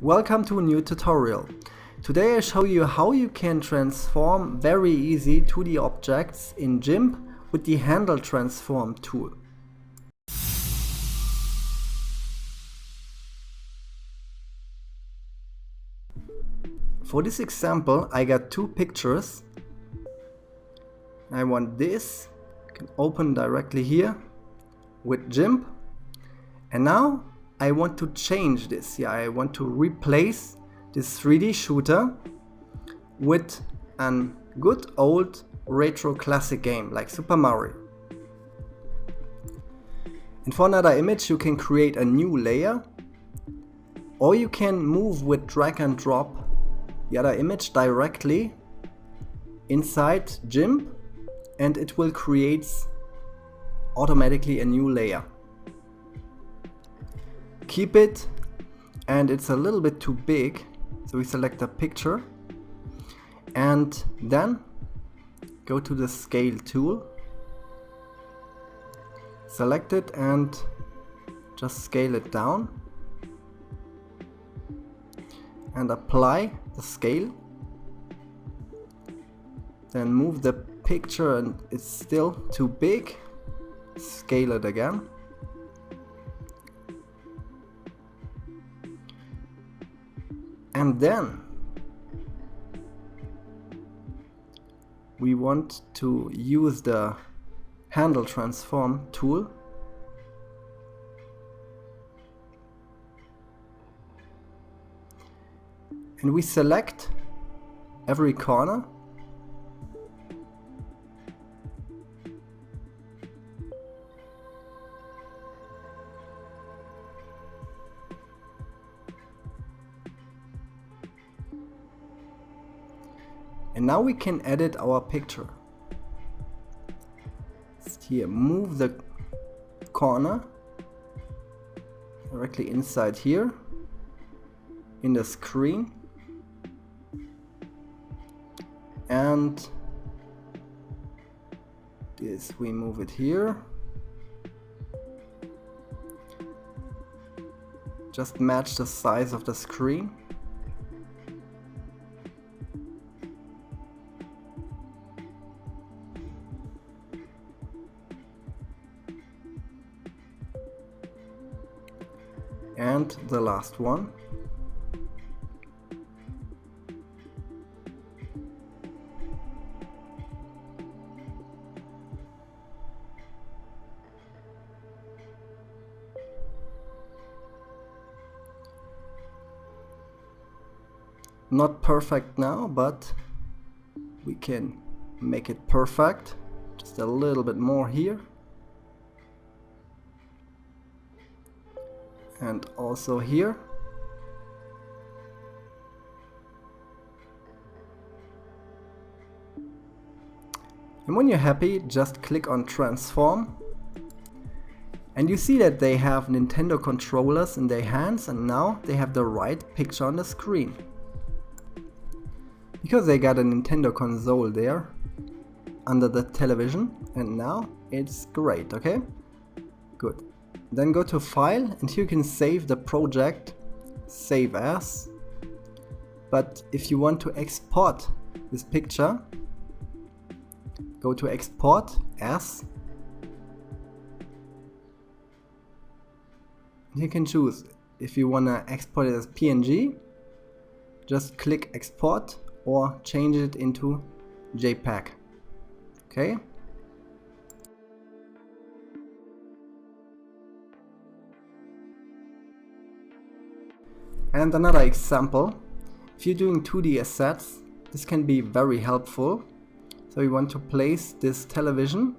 Welcome to a new tutorial. Today I show you how you can transform very easy 2D objects in GIMP with the Handle Transform tool. For this example I got two pictures. I want this, I can open directly here with GIMP, and now I want to change this. I want to replace this 3D shooter with a good old retro classic game like Super Mario. And for another image you can create a new layer, or you can move with drag and drop the other image directly inside GIMP and it will create automatically a new layer. Keep it, and it's a little bit too big, so we select a picture and then go to the scale tool, select it and just scale it down and apply the scale. Then move the picture and it's still too big, scale it again. And then we want to use the Handle Transform tool and we select every corner . And now we can edit our picture. Just here, move the corner directly inside here in the screen, and this we move it here. Just match the size of the screen. And the last one. Not perfect now, but we can make it perfect. Just a little bit more here. And also here. And when you're happy, just click on Transform. And you see that they have Nintendo controllers in their hands, and now they have the right picture on the screen. Because they got a Nintendo console there under the television, and now it's great, okay? Good. Then go to File, and here you can save the project, Save As. But if you want to export this picture, go to Export As. You can choose if you want to export it as PNG, just click Export, or change it into JPEG. Okay? And another example, if you're doing 2D assets, this can be very helpful. So you want to place this television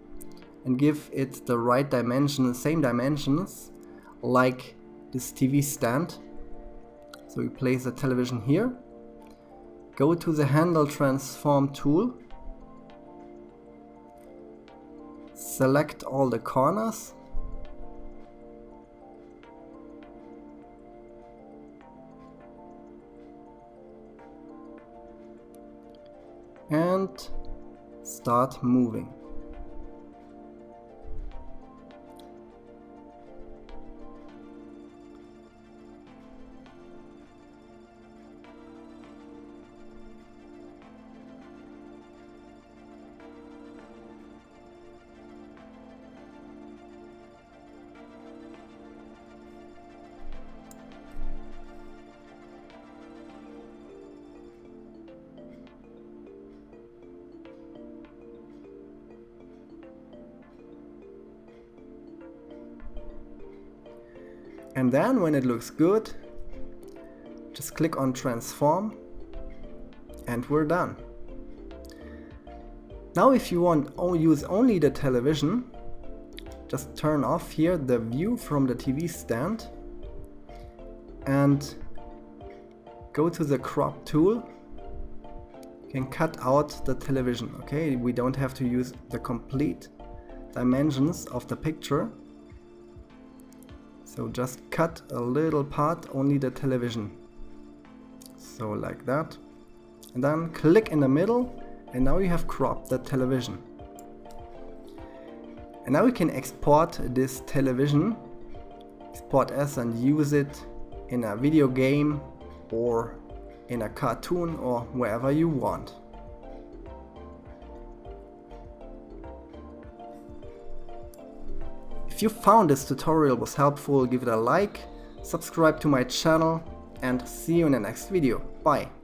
and give it the right dimension, same dimensions like this TV stand. So you place the television here, go to the Handle Transform tool, select all the corners, and start moving. And then when it looks good, just click on transform and we're done. Now if you want to use only the television, just turn off here the view from the TV stand and go to the crop tool. You can cut out the television, okay? We don't have to use the complete dimensions of the picture. So just cut a little part, only the television. So like that. And then click in the middle, and now you have cropped the television. And now we can export this television, export as, and use it in a video game or in a cartoon or wherever you want. If you found this tutorial was helpful, give it a like, subscribe to my channel, and see you in the next video. Bye!